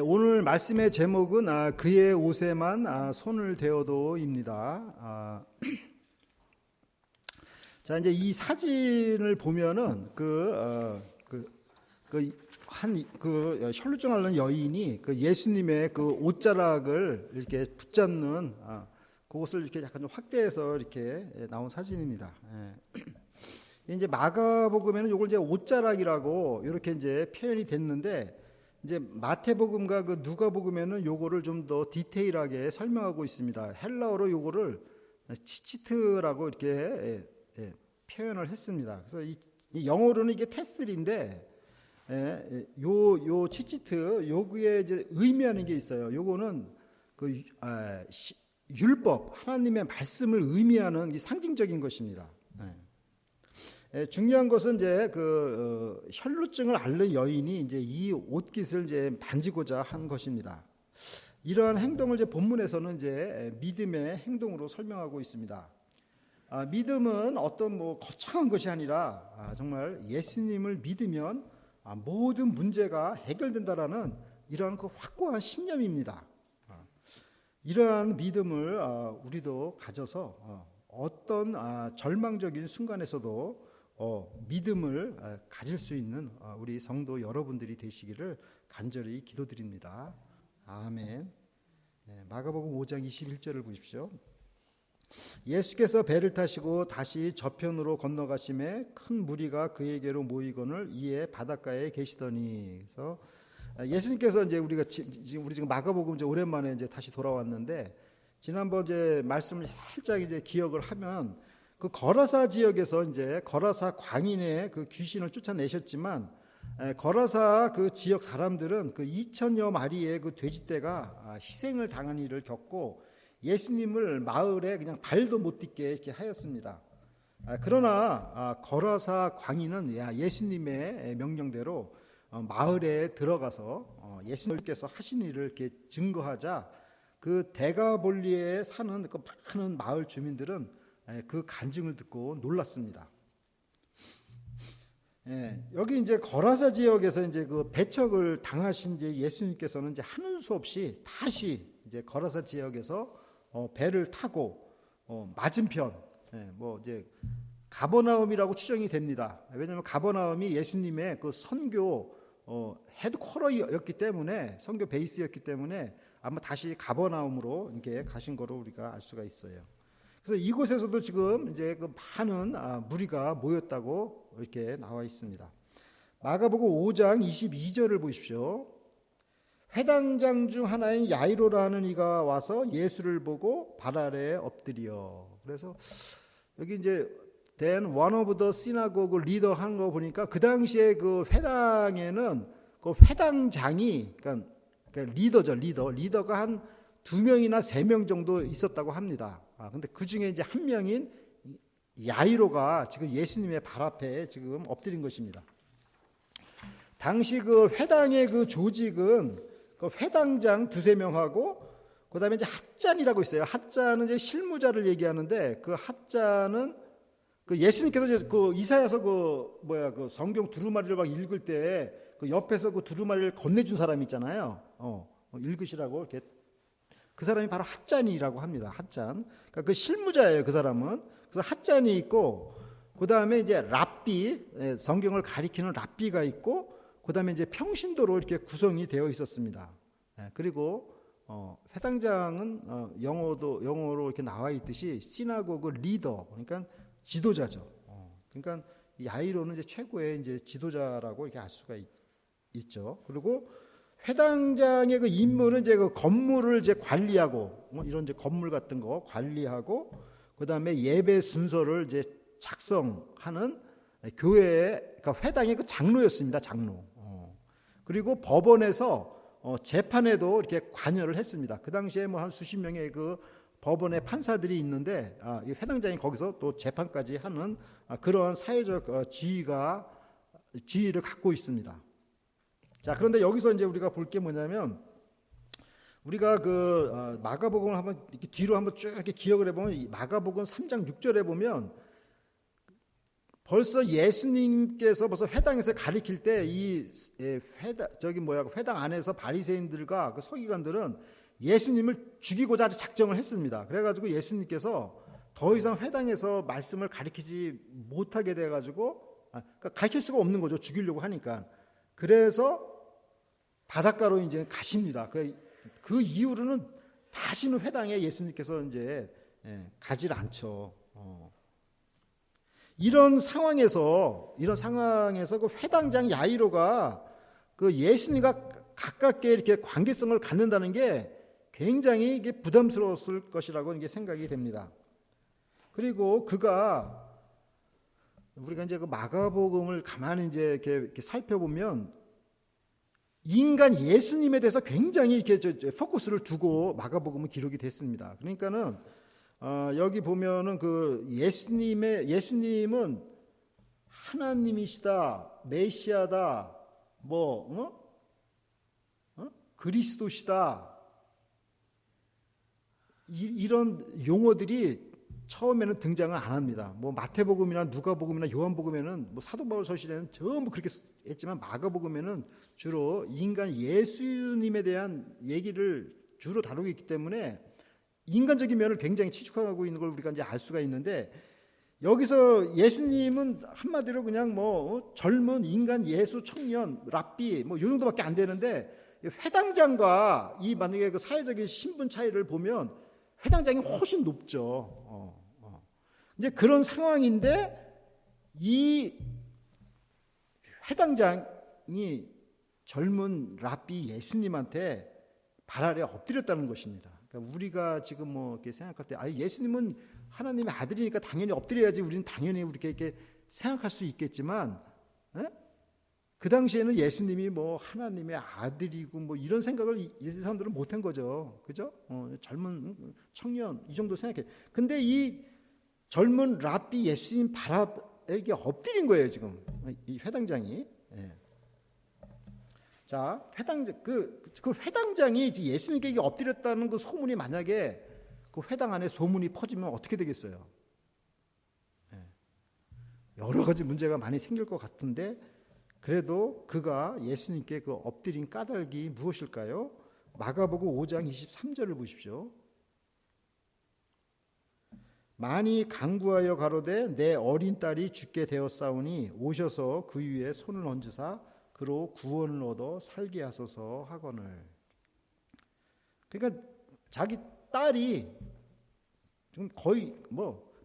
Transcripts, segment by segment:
오늘 말씀의 제목은 그의 옷에만 손을 대어도입니다. 자, 이제 이 사진을 보면은 혈루증 앓는 여인이 그 예수님의 그 옷자락을 이렇게 붙잡는 그것을 이렇게 약간 좀 확대해서 이렇게 나온 사진입니다. 이제 마가복음에는 이걸 이제 옷자락이라고 이렇게 이제 표현이 됐는데, 이제 마태복음과 그 누가복음에는 요거를 좀 더 디테일하게 설명하고 있습니다. 헬라어로 요거를 치치트라고 이렇게 표현을 했습니다. 그래서 이 영어로는 이게 테슬인데, 요 치치트 요기에 이제 의미하는 게 있어요. 요거는 그 율법, 하나님의 말씀을 의미하는 상징적인 것입니다. 중요한 것은 이제 혈루증을 앓는 여인이 이제 이 옷깃을 이제 만지고자 한 것입니다. 이러한 행동을 이제 본문에서는 이제 믿음의 행동으로 설명하고 있습니다. 믿음은 어떤 거창한 것이 아니라 정말 예수님을 믿으면 모든 문제가 해결된다라는 이러한 그 확고한 신념입니다. 이러한 믿음을 우리도 가져서 어떤 절망적인 순간에서도 믿음을 가질 수 있는 우리 성도 여러분들이 되시기를 간절히 기도드립니다. 아멘. 마가복음 5장 21절을 보십시오. 예수께서 배를 타시고 다시 저편으로 건너가심에 큰 무리가 그에게로 모이거늘 이에 바닷가에 계시더니. 그래서 예수님께서 이제 우리 지금 마가복음 이제 오랜만에 이제 다시 돌아왔는데, 지난번 이제 말씀을 살짝 이제 기억을 하면 그 거라사 지역에서 이제 거라사 광인의 그 귀신을 쫓아내셨지만, 거라사 그 지역 사람들은 그 2,000여 마리의 그 돼지떼가 희생을 당한 일을 겪고 예수님을 마을에 그냥 발도 못 딛게 이렇게 하였습니다. 그러나 거라사 광인은 예수님의 명령대로 마을에 들어가서 예수님께서 하신 일을 이렇게 증거하자 그 데가볼리에 사는 그 많은 마을 주민들은 그 간증을 듣고 놀랐습니다. 여기 이제 거라사 지역에서 이제 그 배척을 당하신 이제 예수님께서는 이제 하는 수 없이 다시 이제 거라사 지역에서 배를 타고 맞은편 이제 가버나움이라고 추정이 됩니다. 왜냐하면 가버나움이 예수님의 그 선교 헤드쿼터였기 때문에, 선교 베이스였기 때문에 아마 다시 가버나움으로 이렇게 가신 거로 우리가 알 수가 있어요. 그래서 이곳에서도 지금 이제 그 많은 무리가 모였다고 이렇게 나와 있습니다. 마가복음 5장 22절을 보십시오. 회당장 중 하나인 야이로라는 이가 와서 예수를 보고 발 아래에 엎드려. 그래서 여기 이제 then one of the synagogue leader 하는 거 보니까 그 당시에 그 회당에는 그 회당장이 그러니까 리더죠, 리더가 한 2명이나 3명 정도 있었다고 합니다. 근데 그 중에 이제 한 명인 야이로가 지금 예수님의 발 앞에 지금 엎드린 것입니다. 당시 그 회당의 그 조직은 그 회당장 2-3명하고 그다음에 이제 핫잔이라고 있어요. 핫잔은 이제 실무자를 얘기하는데, 그 핫잔은 그 예수님께서 이제 그 이사야서 그 성경 두루마리를 막 읽을 때 그 옆에서 그 두루마리를 건네준 사람이 있잖아요. 읽으시라고 이렇게. 그 사람이 바로 핫잔이라고 합니다. 핫잔. 그러니까 그 실무자예요, 그 사람은. 그래서 핫잔이 있고, 그 다음에 이제 랍비, 성경을 가리키는 랍비가 있고, 그 다음에 이제 평신도로 이렇게 구성이 되어 있었습니다. 그리고 회당장은 영어로 이렇게 나와 있듯이 시나고그 리더, 그러니까 지도자죠. 그러니까 야이로는 이제 최고의 이제 지도자라고 이렇게 알 수가 있죠. 그리고 회당장의 그 임무는 이제 그 건물을 이제 관리하고, 이런 이제 건물 같은 거 관리하고, 그 다음에 예배 순서를 이제 작성하는 교회의, 그러니까 회당의 그 장로였습니다. 장로. 그리고 법원에서 재판에도 이렇게 관여를 했습니다. 그 당시에 한 수십 명의 그 법원의 판사들이 있는데, 이 회당장이 거기서 또 재판까지 하는 그런 사회적 지위를 갖고 있습니다. 자, 그런데 여기서 이제 우리가 볼 게 뭐냐면, 우리가 그 마가복음을 한번 이렇게 뒤로 한번 쭉 이렇게 기억을 해보면, 이 마가복음 3장 6절에 보면 벌써 예수님께서 벌써 회당에서 가리킬 때 이 회당 안에서 바리새인들과 그 서기관들은 예수님을 죽이고자 아주 작정을 했습니다. 그래가지고 예수님께서 더 이상 회당에서 말씀을 가리키지 못하게 돼가지고 그러니까 가르칠 수가 없는 거죠. 죽이려고 하니까. 그래서 바닷가로 이제 가십니다. 그 이후로는 다시는 회당에 예수님께서 이제 가질 않죠. 이런 상황에서 그 회당장 야이로가 그 예수님과 가깝게 이렇게 관계성을 갖는다는 게 굉장히 이게 부담스러웠을 것이라고 이게 생각이 됩니다. 그리고 우리가 이제 그 마가복음을 가만히 이제 이렇게 살펴보면 인간 예수님에 대해서 굉장히 이렇게 포커스를 두고 마가복음은 기록이 됐습니다. 그러니까는 여기 보면은 그 예수님은 하나님이시다, 메시아다, 그리스도시다, 이런 용어들이 처음에는 등장을 안 합니다. 마태복음이나 누가복음이나 요한복음에는 사도 바울 서신에는 전부 그렇게 했지만 마가복음에는 주로 인간 예수님에 대한 얘기를 주로 다루고 있기 때문에 인간적인 면을 굉장히 치중하고 있는 걸 우리가 이제 알 수가 있는데, 여기서 예수님은 한마디로 그냥 젊은 인간 예수 청년 랍비 요 정도밖에 안 되는데, 회당장과 이 만약에 그 사회적인 신분 차이를 보면 회당장이 훨씬 높죠. 이제 그런 상황인데 이 회당장이 젊은 랍비 예수님한테 발 아래 엎드렸다는 것입니다. 그러니까 우리가 지금 이렇게 생각할 때 예수님은 하나님의 아들이니까 당연히 엎드려야지, 우리는 당연히 이렇게 생각할 수 있겠지만, 그 당시에는 예수님이 하나님의 아들이고 이런 생각을 이 사람들은 못한 거죠. 그죠? 젊은 청년 이 정도 생각해. 근데 이 젊은 랍비 예수님 발 앞에 엎드린 거예요, 지금 이 회당장이. 자, 그 회당장이 예수님께 엎드렸다는 그 소문이 만약에 그 회당 안에 소문이 퍼지면 어떻게 되겠어요? 여러 가지 문제가 많이 생길 것 같은데, 그래도 그가 예수님께 그 엎드린 까닭이 무엇일까요? 마가복음 5장 23절을 보십시오. 많이 간구하여 가로되 내 어린 딸이 죽게 되었사오니 오셔서 그 위에 손을 얹으사 그로 구원을 얻어 살게 하소서 하거늘. 그러니까 자기 딸이 지금 거의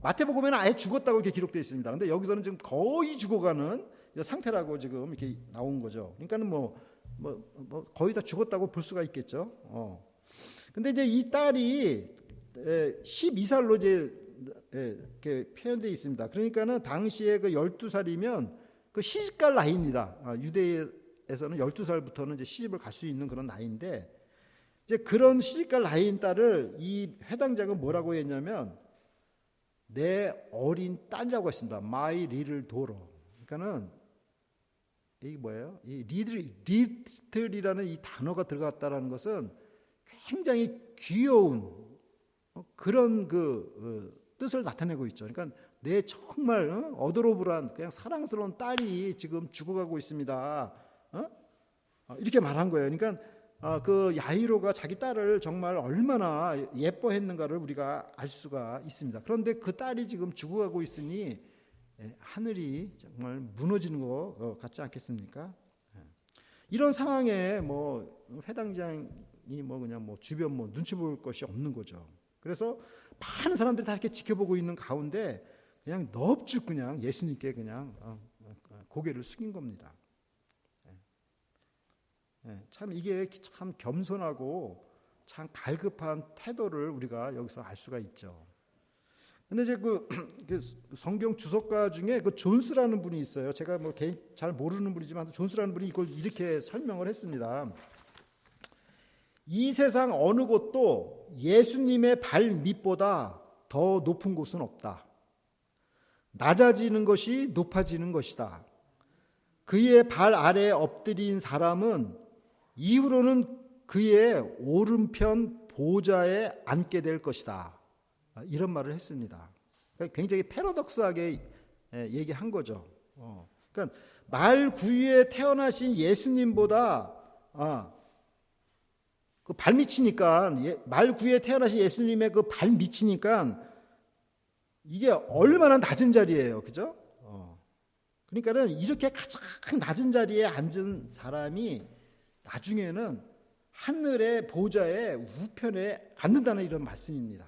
마태복음에는 아예 죽었다고 이렇게 기록되어 있습니다. 근데 여기서는 지금 거의 죽어가는 상태라고 지금 이렇게 나온 거죠. 그러니까는 거의 다 죽었다고 볼 수가 있겠죠. 근데 이제 이 딸이 12살로 이제 이렇게 표현되어 있습니다. 그러니까는 당시에 그 12살이면 그 시집갈 나이입니다. 유대에서는 12살부터는 이제 시집을 갈 수 있는 그런 나이인데, 이제 그런 시집갈 나이인 딸을 이 회당장은 뭐라고 했냐면 내 어린 딸이라고 했습니다. My little daughter. 그러니까는 이게 뭐예요? 이 리틀이라는 이 단어가 들어갔다라는 것은 굉장히 귀여운 그런 뜻을 나타내고 있죠. 그러니까 내 정말 어도로블한 그냥 사랑스러운 딸이 지금 죽어가고 있습니다. 이렇게 말한 거예요. 그러니까 그 야이로가 자기 딸을 정말 얼마나 예뻐했는가를 우리가 알 수가 있습니다. 그런데 그 딸이 지금 죽어가고 있으니 하늘이 정말 무너지는 것 같지 않겠습니까? 이런 상황에 회당장이 그냥 주변 눈치 볼 것이 없는 거죠. 그래서 많은 사람들이 다 이렇게 지켜보고 있는 가운데 그냥 넙죽 그냥 예수님께 그냥 고개를 숙인 겁니다. 참 이게 참 겸손하고 참 갈급한 태도를 우리가 여기서 알 수가 있죠. 근데 이제 그 성경 주석가 중에 그 존스라는 분이 있어요. 제가 잘 모르는 분이지만 존스라는 분이 이걸 이렇게 설명을 했습니다. 이 세상 어느 곳도 예수님의 발 밑보다 더 높은 곳은 없다. 낮아지는 것이 높아지는 것이다. 그의 발 아래에 엎드린 사람은 이후로는 그의 오른편 보좌에 앉게 될 것이다. 이런 말을 했습니다. 굉장히 패러독스하게 얘기한 거죠. 그러니까 말 구유에 태어나신 예수님보다 그 발밑이니까 말 구유에 태어나신 예수님의 그 발밑이니까 이게 얼마나 낮은 자리예요, 그죠? 그러니까는 이렇게 가장 낮은 자리에 앉은 사람이 나중에는 하늘의 보좌의 우편에 앉는다는 이런 말씀입니다.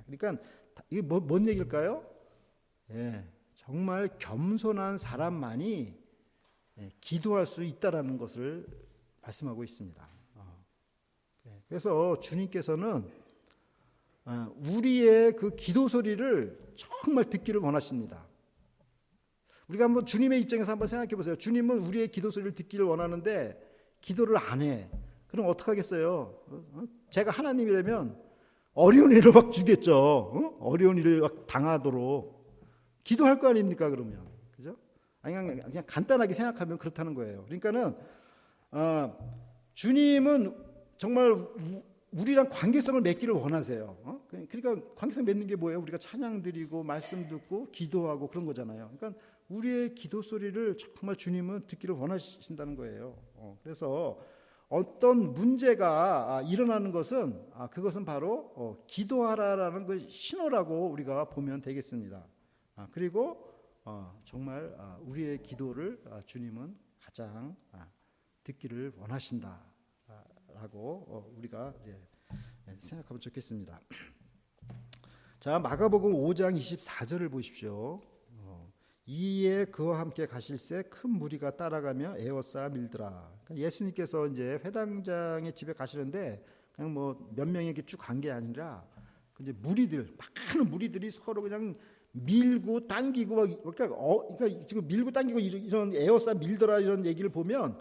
그러니까 이게 뭔 얘기일까요? 정말 겸손한 사람만이 기도할 수 있다라는 것을 말씀하고 있습니다. 그래서 주님께서는 우리의 그 기도 소리를 정말 듣기를 원하십니다. 우리가 한번 주님의 입장에서 한번 생각해 보세요. 주님은 우리의 기도 소리를 듣기를 원하는데 기도를 안 해. 그럼 어떡하겠어요? 제가 하나님이라면 어려운 일을 막 주겠죠. 어려운 일을 막 당하도록 기도할 거 아닙니까? 그러면 그죠? 그냥 간단하게 생각하면 그렇다는 거예요. 그러니까는 주님은 정말 우리랑 관계성을 맺기를 원하세요. 그러니까 관계성 맺는 게 뭐예요? 우리가 찬양 드리고 말씀 듣고 기도하고 그런 거잖아요. 그러니까 우리의 기도 소리를 정말 주님은 듣기를 원하신다는 거예요. 그래서 어떤 문제가 일어나는 것은 그것은 바로 기도하라라는 그 신호라고 우리가 보면 되겠습니다. 그리고 정말 우리의 기도를 주님은 가장 듣기를 원하신다라고 우리가 이제 생각하면 좋겠습니다. 자, 마가복음 5장 24절을 보십시오. 이에 그와 함께 가실새 큰 무리가 따라가며 에워싸 밀더라. 그러니까 예수님께서 이제 회당장의 집에 가시는데 그냥 뭐 몇 명에게 쭉 간 게 아니라 이제 무리들, 많은 무리들이 서로 그냥 밀고 당기고 그러니까 지금 밀고 당기고 이런 에워싸 밀더라 이런 얘기를 보면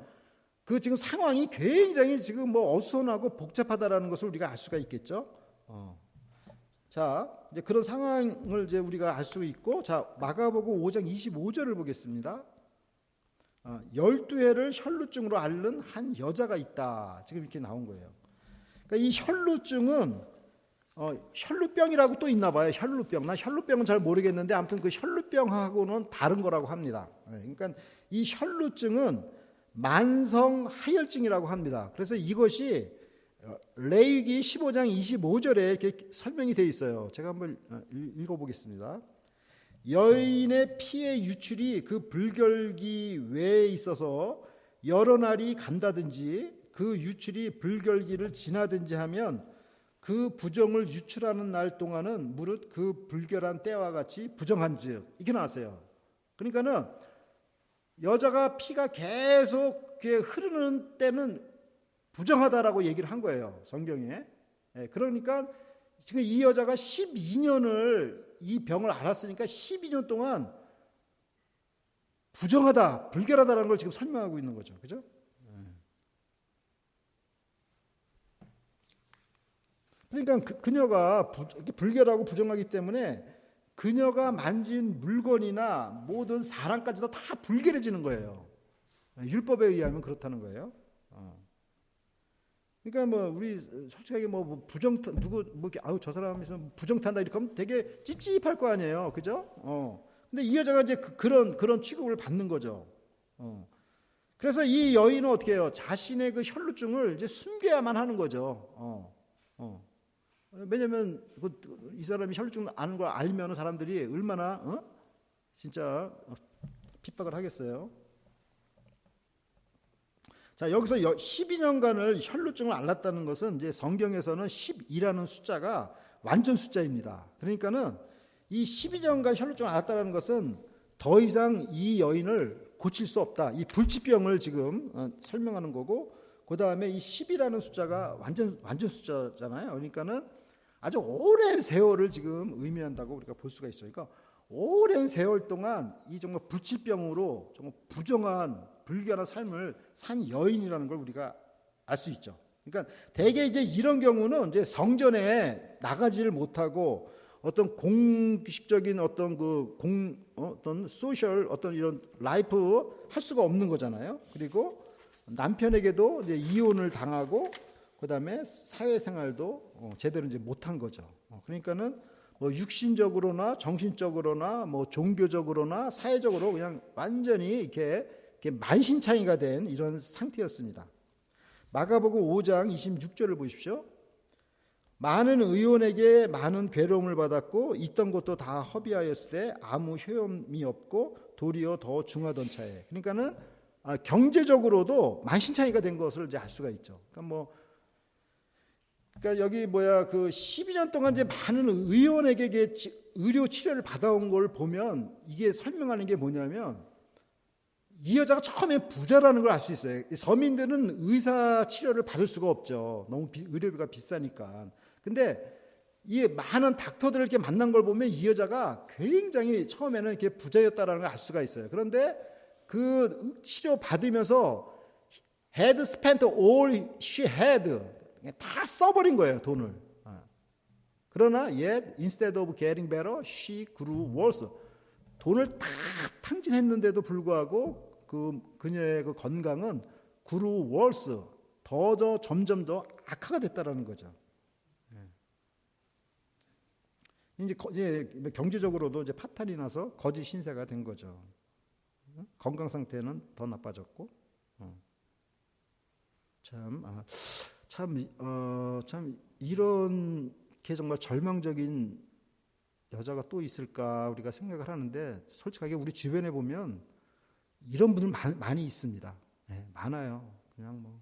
그 지금 상황이 굉장히 지금 뭐 어수선하고 복잡하다라는 것을 우리가 알 수가 있겠죠. 자, 이제 그런 상황을 이제 우리가 알 수 있고, 자, 마가복음 5장 25절을 보겠습니다. 12해를 혈루증으로 앓는 한 여자가 있다. 지금 이렇게 나온 거예요. 그러니까 이 혈루증은 혈루병이라고 또 있나 봐요. 혈루병. 나 혈루병은 잘 모르겠는데 아무튼 그 혈루병하고는 다른 거라고 합니다. 그러니까 이 혈루증은 만성 하혈증이라고 합니다. 그래서 이것이 레위기 15장 25절에 이렇게 설명이 되어 있어요. 제가 한번 읽어보겠습니다. 여인의 피의 유출이 그 불결기 외에 있어서 여러 날이 간다든지 그 유출이 불결기를 지나든지 하면 그 부정을 유출하는 날 동안은 무릇 그 불결한 때와 같이 부정한즉 이렇게 나왔어요. 그러니까는 여자가 피가 계속 흐르는 때는 부정하다라고 얘기를 한 거예요, 성경에. 그러니까 지금 이 여자가 12년을 이 병을 앓았으니까 12년 동안 부정하다, 불결하다라는 걸 지금 설명하고 있는 거죠, 그죠? 그러니까 그녀가 불결하고 부정하기 때문에 그녀가 만진 물건이나 모든 사람까지도 다 불결해지는 거예요. 율법에 의하면 그렇다는 거예요. 그러니까 뭐 우리 솔직하게 뭐 부정 누구 뭐 아우 저 사람이 부정 탄다 이렇게 하면 되게 찝찝할 거 아니에요, 그죠? 근데 이 여자가 이제 그런 취급을 받는 거죠. 그래서 이 여인은 어떻게 해요? 자신의 그 혈루증을 이제 숨겨야만 하는 거죠. 왜냐면 이 사람이 혈루증 아는 걸 알면 사람들이 얼마나 진짜 핍박을 하겠어요. 자, 여기서 12년간을 혈루증을 앓았다는 것은 이제 성경에서는 12라는 숫자가 완전 숫자입니다. 그러니까는 이 12년간 혈루증을 앓았다는 것은 더 이상 이 여인을 고칠 수 없다. 이 불치병을 지금 설명하는 거고, 그 다음에 이 10이라는 숫자가 완전 숫자잖아요. 그러니까는 아주 오랜 세월을 지금 의미한다고 우리가 볼 수가 있어요. 그러니까 오랜 세월 동안 이 정말 불치병으로 정말 부정한 불결한 삶을 산 여인이라는 걸 우리가 알 수 있죠. 그러니까 대개 이제 이런 경우는 이제 성전에 나가지를 못하고 어떤 공식적인 어떤 어떤 소셜 어떤 이런 라이프 할 수가 없는 거잖아요. 그리고 남편에게도 이제 이혼을 당하고 그다음에 사회생활도 제대로 이제 못한 거죠. 그러니까는 뭐 육신적으로나 정신적으로나 뭐 종교적으로나 사회적으로 그냥 완전히 이렇게 만신창이가 된 이런 상태였습니다. 마가복음 5장 26절을 보십시오. 많은 의원에게 많은 괴로움을 받았고 있던 것도 다 허비하였을 때 아무 효험이 없고 도리어 더 중하던 차에. 그러니까는 경제적으로도 만신창이가 된 것을 이제 알 수가 있죠. 그러니까 여기 그 12년 동안 이제 많은 의원에게 의료 치료를 받아온 걸 보면 이게 설명하는 게 뭐냐면 이 여자가 처음에 부자라는 걸 알 수 있어요. 서민들은 의사 치료를 받을 수가 없죠. 너무 의료비가 비싸니까. 근데 이 많은 닥터들을 이렇게 만난 걸 보면 이 여자가 굉장히 처음에는 이렇게 부자였다라는 걸 알 수가 있어요. 그런데 그 치료 받으면서 had spent all she had 다 써버린 거예요, 돈을. 그러나 yet instead of getting better, she grew worse. 돈을 다 탕진했는데도 불구하고 그녀의 그 건강은 grew worse. 점점 더 악화가 됐다라는 거죠. 이제 경제적으로도 이제 파탄이 나서 거짓 신세가 된 거죠. 건강 상태는 더 나빠졌고. 참 이렇게 정말 절망적인 여자가 또 있을까 우리가 생각을 하는데 솔직하게 우리 주변에 보면 이런 분들 많이 있습니다. 네, 많아요. 그냥 뭐.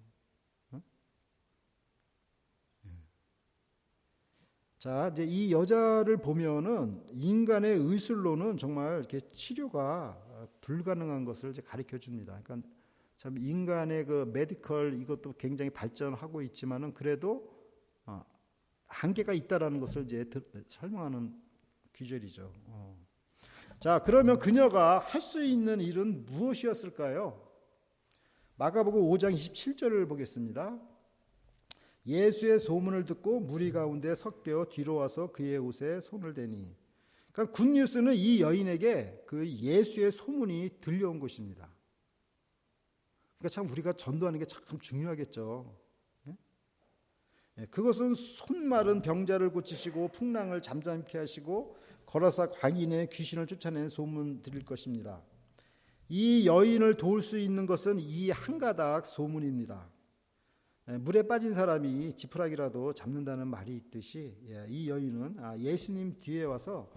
자, 이제 이 여자를 보면은 인간의 의술로는 정말 이렇게 치료가 불가능한 것을 이제 가르쳐 줍니다. 그러니까 참 인간의 그 메디컬 이것도 굉장히 발전하고 있지만은 그래도 한계가 있다라는 것을 이제 설명하는 귀절이죠. 자, 그러면 그녀가 할 수 있는 일은 무엇이었을까요? 마가복음 5장 27절을 보겠습니다. 예수의 소문을 듣고 무리 가운데 섞여 뒤로 와서 그의 옷에 손을 대니. 그러니까 굿뉴스는 이 여인에게 그 예수의 소문이 들려온 것입니다. 그러니까 참 우리가 전도하는 게 참 중요하겠죠. 그것은 손마른 병자를 고치시고 풍랑을 잠잠케 하시고 거라사 광인의 귀신을 쫓아낸 소문 드릴 것입니다. 이 여인을 도울 수 있는 것은 이 한 가닥 소문입니다. 물에 빠진 사람이 지푸라기라도 잡는다는 말이 있듯이 이 여인은 예수님 뒤에 와서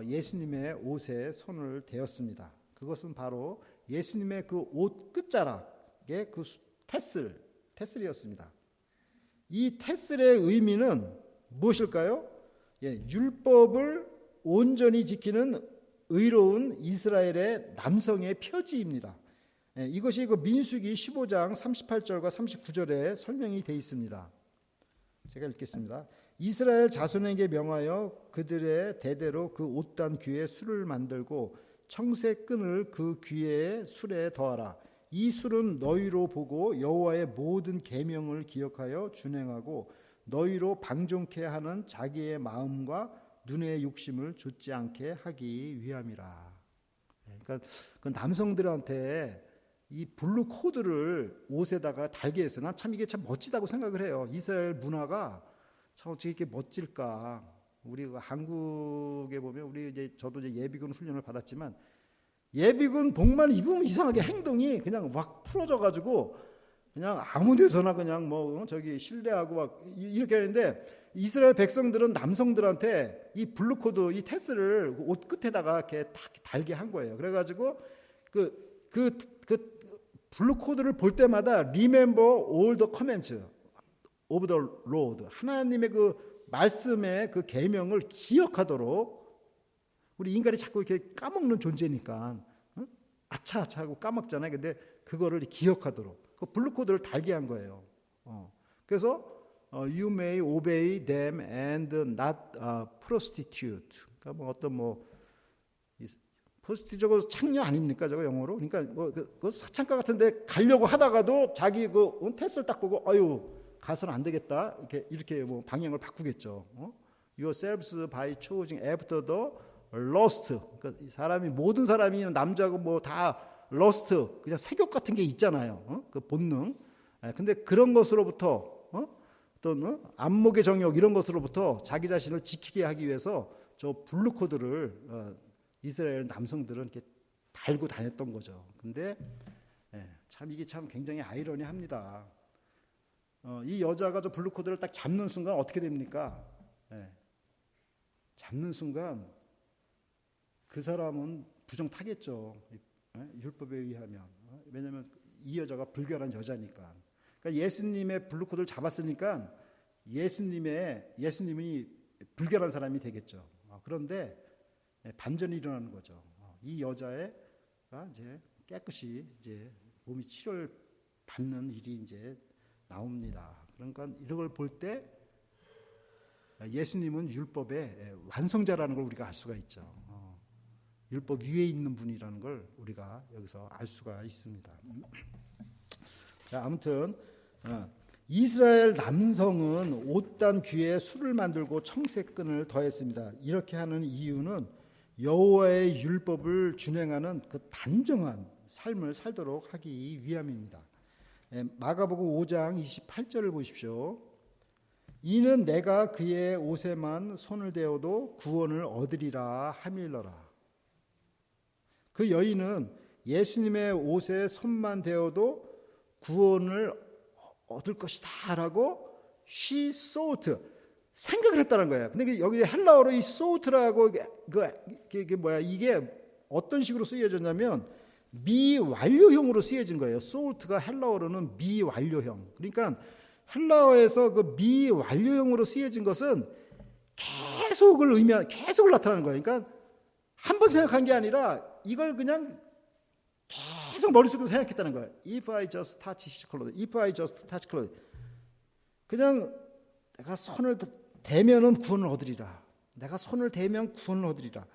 예수님의 옷에 손을 대었습니다. 그것은 바로 예수님의 그 옷 끝자락의 그 테슬이었습니다. 이 테슬의 의미는 무엇일까요? 율법을 온전히 지키는 의로운 이스라엘의 남성의 표지입니다. 이것이 그 민수기 15장 38절과 39절에 설명이 되어 있습니다. 제가 읽겠습니다. 이스라엘 자손에게 명하여 그들의 대대로 그 옷단 귀에 술을 만들고 청색 끈을 그 귀에 술에 더하라. 이 술은 너희로 보고 여호와의 모든 계명을 기억하여 준행하고 너희로 방종케 하는 자기의 마음과 눈의 욕심을 좇지 않게 하기 위함이라. 그러니까 그 남성들한테 이 블루 코드를 옷에다가 달게 해서 난 참 이게 참 멋지다고 생각을 해요. 이스라엘 문화가 참 어떻게 이렇게 멋질까. 우리 한국에 보면 저도 이제 예비군 훈련을 받았지만 예비군 복만 입으면 이상하게 행동이 그냥 막 풀어져 가지고 그냥 아무 데서나 그냥 실내하고 막 이렇게 하는데 이스라엘 백성들은 남성들한테 이 블루 코드 이 테스를 옷 끝에다가 이렇게 딱 달게 한 거예요. 그래 가지고 그 블루 코드를 볼 때마다 remember all the commands of the Lord. 하나님의 그 말씀의 그 계명을 기억하도록. 우리 인간이 자꾸 이렇게 까먹는 존재니까 아차 하고 까먹잖아요. 근데 그거를 기억하도록 그 블루 코드를 달게 한 거예요. 그래서 you may obey them and not prostitute. 그러니까 포스티적으로 창녀 아닙니까? 저거 영어로. 그러니까 그 사창가 같은데 가려고 하다가도 자기 그 테스를 딱 보고 가서는 안 되겠다. 이렇게 방향을 바꾸겠죠. Yourselves by choosing after the lust. 그러니까 모든 사람이 남자고 다 lust 그냥 색욕 같은 게 있잖아요. 그 본능. 근데 그런 것으로부터 안목의 정욕 이런 것으로부터 자기 자신을 지키게 하기 위해서 저 블루코드를 이스라엘 남성들은 이렇게 달고 다녔던 거죠. 근데 참 이게 참 굉장히 아이러니합니다. 이 여자가 저 블루코드를 딱 잡는 순간 어떻게 됩니까? 잡는 순간 그 사람은 부정 타겠죠. 율법에 의하면. 왜냐하면 이 여자가 불결한 여자니까. 그러니까 예수님의 블루코드를 잡았으니까 예수님이 불결한 사람이 되겠죠. 그런데 반전이 일어나는 거죠. 이 여자가 이제 깨끗이 이제 몸이 치료를 받는 일이 이제 나옵니다. 그러니까 이런 걸 볼 때 예수님은 율법의 완성자라는 걸 우리가 알 수가 있죠. 율법 위에 있는 분이라는 걸 우리가 여기서 알 수가 있습니다. 자, 아무튼 이스라엘 남성은 옷단 귀에 술을 만들고 청색끈을 더했습니다. 이렇게 하는 이유는 여호와의 율법을 준행하는 그 단정한 삶을 살도록 하기 위함입니다. 마가복음 5장 28절을 보십시오. 이는 내가 그의 옷에만 손을 대어도 구원을 얻으리라 함일러라. 그 여인은 예수님의 옷에 손만 대어도 구원을 얻을 것이다 라고 she thought, 생각을 했다는 거예요. 근데 여기 헬라어로 이 thought라고 이게 어떤 식으로 쓰여졌냐면 미완료형으로 쓰여진 거예요. thought가 헬라어로는 미완료형. 그러니까 헬라어에서 그 미완료형으로 쓰여진 것은 계속을 나타내는 거예요. 그러니까 한 번 생각한 게 아니라 이걸 그냥 계속 머릿속에서 생각했다는 거예요. If I just touch his clothes, if I just touch clothes. 그냥 내가 손을 대면은 구원을 얻으리라. 내가 손을 대면 구원을 얻으리라.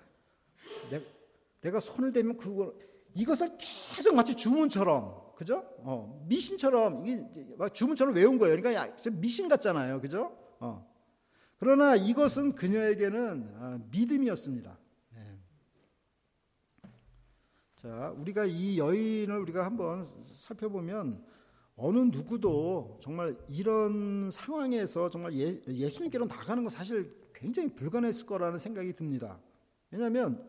내가 손을 대면 구원. 이것을 계속 마치 주문처럼, 그죠? 미신처럼 이게 막 주문처럼 외운 거예요. 그러니까 미신 같잖아요, 그죠? 그러나 이것은 그녀에게는 믿음이었습니다. 자, 우리가 이 여인을 우리가 한번 살펴보면 어느 누구도 정말 이런 상황에서 정말 예수님께로 나가는 건 사실 굉장히 불가능했을 거라는 생각이 듭니다. 왜냐하면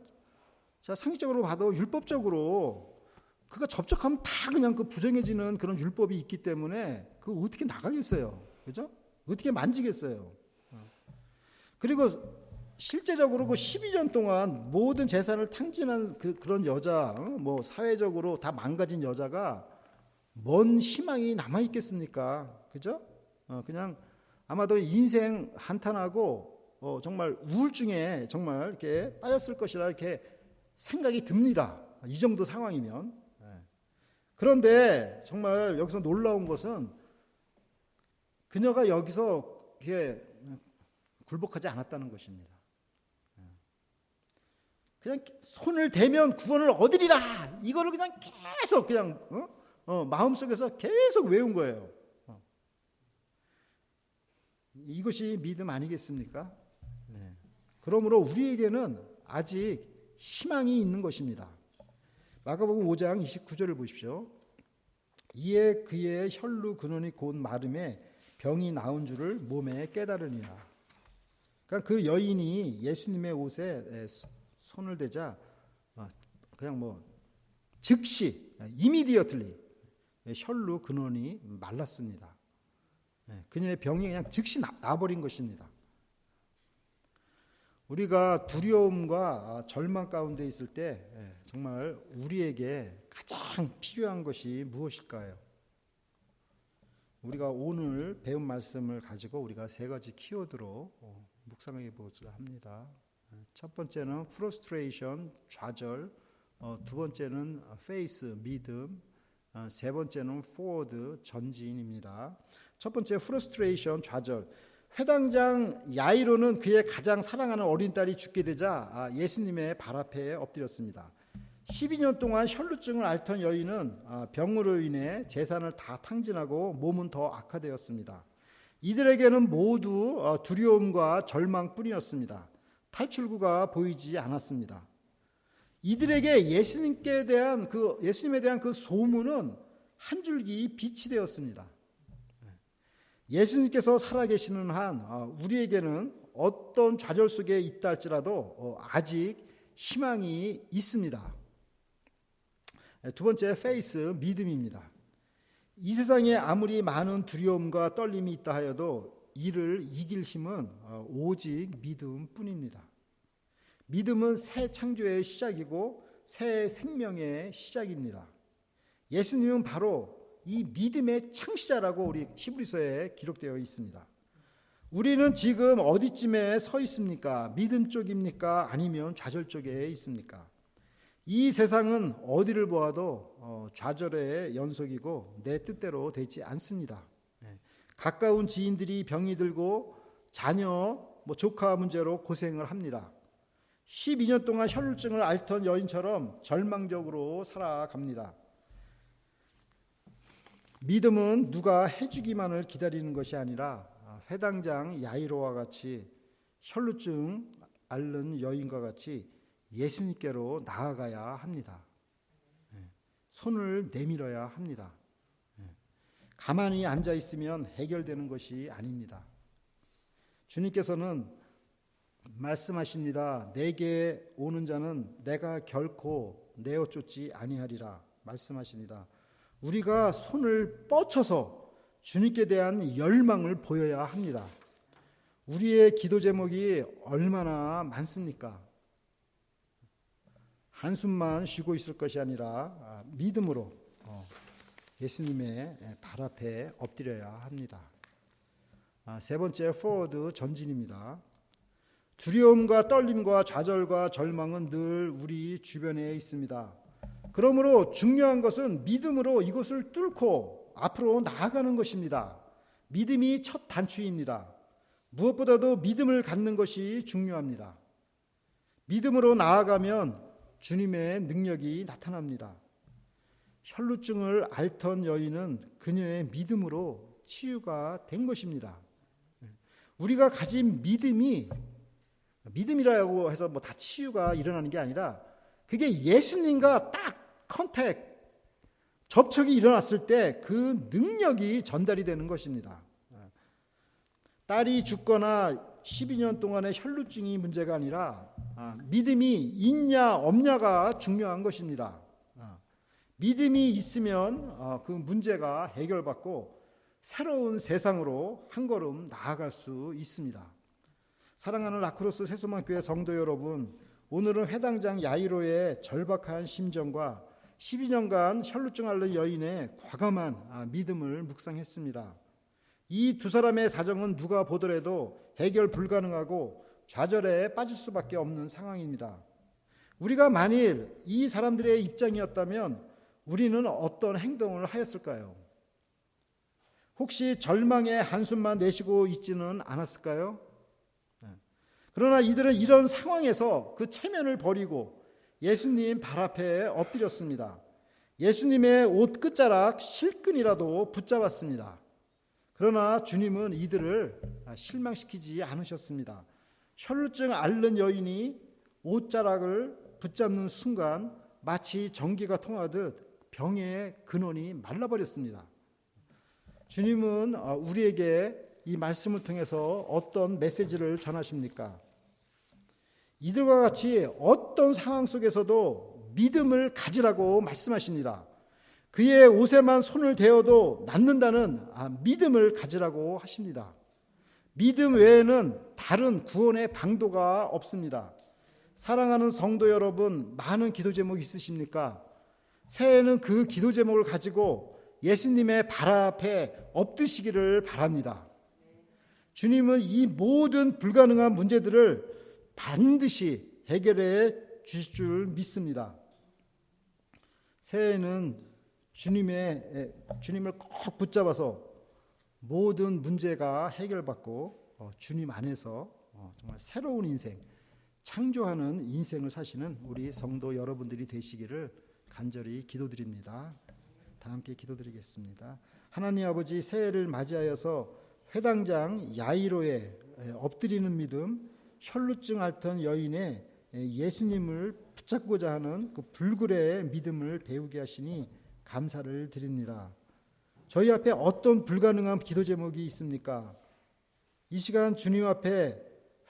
자, 상식적으로 봐도 율법적으로 그가 접촉하면 다 그냥 그 부정해지는 그런 율법이 있기 때문에 그거 어떻게 나가겠어요, 그죠? 어떻게 만지겠어요? 그리고 실제적으로 그 12년 동안 모든 재산을 탕진한 그런 여자, 뭐 사회적으로 다 망가진 여자가 뭔 희망이 남아 있겠습니까? 그죠? 그냥 아마도 인생 한탄하고 정말 우울증에 정말 이렇게 빠졌을 것이라 이렇게 생각이 듭니다. 이 정도 상황이면. 그런데 정말 여기서 놀라운 것은 그녀가 여기서 이게 굴복하지 않았다는 것입니다. 그냥 손을 대면 구원을 얻으리라. 이거를 그냥 계속 그냥 마음속에서 계속 외운 거예요. 이것이 믿음 아니겠습니까? 네. 그러므로 우리에게는 아직 희망이 있는 것입니다. 마가복음 5장 29절을 보십시오. 이에 그의 혈루 근원이 곧 마름에 병이 나은 줄을 몸에 깨달으니라. 그러니까 그 여인이 예수님의 옷에 손을 대자 그냥 뭐 즉시 immediately 혈루 근원이 말랐습니다. 그녀의 병이 그냥 즉시 나버린 것입니다. 우리가 두려움과 절망 가운데 있을 때 정말 우리에게 가장 필요한 것이 무엇일까요? 우리가 오늘 배운 말씀을 가지고 우리가 세 가지 키워드로 묵상해 보자 합니다. 첫 번째는 frustration, 좌절, 두 번째는 faith, 믿음, 세 번째는 forward, 전진입니다. 첫 번째 frustration, 좌절. 회당장 야이로는 그의 가장 사랑하는 어린 딸이 죽게 되자 예수님의 발 앞에 엎드렸습니다. 12년 동안 혈루증을 앓던 여인은 병으로 인해 재산을 다 탕진하고 몸은 더 악화되었습니다. 이들에게는 모두 두려움과 절망뿐이었습니다. 탈출구가 보이지 않았습니다. 이들에게 예수님에 대한 그 소문은 한 줄기 빛이 되었습니다. 예수님께서 살아계시는 한 우리에게는 어떤 좌절 속에 있다 할지라도 아직 희망이 있습니다. 두 번째, 페이스, 믿음입니다. 이 세상에 아무리 많은 두려움과 떨림이 있다 하여도 이를 이길 힘은 오직 믿음뿐입니다. 믿음은 새 창조의 시작이고 새 생명의 시작입니다. 예수님은 바로 이 믿음의 창시자라고 우리 히브리서에 기록되어 있습니다. 우리는 지금 어디쯤에 서 있습니까? 믿음 쪽입니까? 아니면 좌절 쪽에 있습니까? 이 세상은 어디를 보아도 좌절의 연속이고 내 뜻대로 되지 않습니다. 가까운 지인들이 병이 들고 자녀, 조카 문제로 고생을 합니다. 12년 동안 혈루증을 앓던 여인처럼 절망적으로 살아갑니다. 믿음은 누가 해주기만을 기다리는 것이 아니라 회당장 야이로와 같이 혈루증 앓는 여인과 같이 예수님께로 나아가야 합니다. 손을 내밀어야 합니다. 가만히 앉아 있으면 해결되는 것이 아닙니다. 주님께서는 말씀하십니다. 내게 오는 자는 내가 결코 내어 쫓지 아니하리라 말씀하십니다. 우리가 손을 뻗쳐서 주님께 대한 열망을 보여야 합니다. 우리의 기도 제목이 얼마나 많습니까? 한숨만 쉬고 있을 것이 아니라 믿음으로 예수님의 발 앞에 엎드려야 합니다. 세 번째, 포워드, 전진입니다. 두려움과 떨림과 좌절과 절망은 늘 우리 주변에 있습니다. 그러므로 중요한 것은 믿음으로 이것을 뚫고 앞으로 나아가는 것입니다. 믿음이 첫 단추입니다. 무엇보다도 믿음을 갖는 것이 중요합니다. 믿음으로 나아가면 주님의 능력이 나타납니다. 혈루증을 앓던 여인은 그녀의 믿음으로 치유가 된 것입니다. 우리가 가진 믿음이라고 해서 다 치유가 일어나는 게 아니라 그게 예수님과 딱 접촉이 일어났을 때 그 능력이 전달이 되는 것입니다. 딸이 죽거나 12년 동안의 혈루증이 문제가 아니라 믿음이 있냐 없냐가 중요한 것입니다. 믿음이 있으면 그 문제가 해결받고 새로운 세상으로 한 걸음 나아갈 수 있습니다. 사랑하는 라크로스 새소망교회 성도 여러분, 오늘은 회당장 야이로의 절박한 심정과 12년간 혈루증 앓는 여인의 과감한 믿음을 묵상했습니다. 이 두 사람의 사정은 누가 보더라도 해결 불가능하고 좌절에 빠질 수밖에 없는 상황입니다. 우리가 만일 이 사람들의 입장이었다면 우리는 어떤 행동을 하였을까요? 혹시 절망의 한숨만 내쉬고 있지는 않았을까요? 그러나 이들은 이런 상황에서 그 체면을 버리고 예수님 발 앞에 엎드렸습니다. 예수님의 옷 끝자락 실끈이라도 붙잡았습니다. 그러나 주님은 이들을 실망시키지 않으셨습니다. 혈루증 앓는 여인이 옷자락을 붙잡는 순간 마치 전기가 통하듯 병의 근원이 말라버렸습니다. 주님은 우리에게 이 말씀을 통해서 어떤 메시지를 전하십니까? 이들과 같이 어떤 상황 속에서도 믿음을 가지라고 말씀하십니다. 그의 옷에만 손을 대어도 낫는다는 믿음을 가지라고 하십니다. 믿음 외에는 다른 구원의 방도가 없습니다. 사랑하는 성도 여러분, 많은 기도 제목 있으십니까? 새해에는 그 기도 제목을 가지고 예수님의 발 앞에 엎드시기를 바랍니다. 주님은 이 모든 불가능한 문제들을 반드시 해결해 주실 줄 믿습니다. 새해에는 주님을 꼭 붙잡아서 모든 문제가 해결받고 주님 안에서 정말 새로운 인생, 창조하는 인생을 사시는 우리 성도 여러분들이 되시기를 간절히 기도드립니다. 다 함께 기도드리겠습니다. 하나님 아버지, 새해를 맞이하여서 회당장 야이로의 엎드리는 믿음, 혈루증 앓던 여인의 예수님을 붙잡고자 하는 그 불굴의 믿음을 배우게 하시니 감사를 드립니다. 저희 앞에 어떤 불가능한 기도 제목이 있습니까? 이 시간 주님 앞에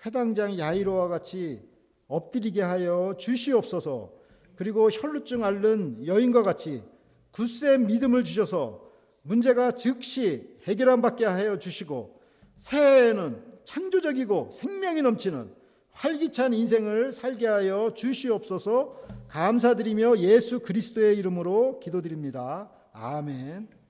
해당장 야이로와 같이 엎드리게 하여 주시옵소서. 그리고 혈루증 앓는 여인과 같이 굳센 믿음을 주셔서 문제가 즉시 해결함 받게 하여 주시고 새해에는 창조적이고 생명이 넘치는 활기찬 인생을 살게 하여 주시옵소서. 감사드리며 예수 그리스도의 이름으로 기도드립니다. 아멘.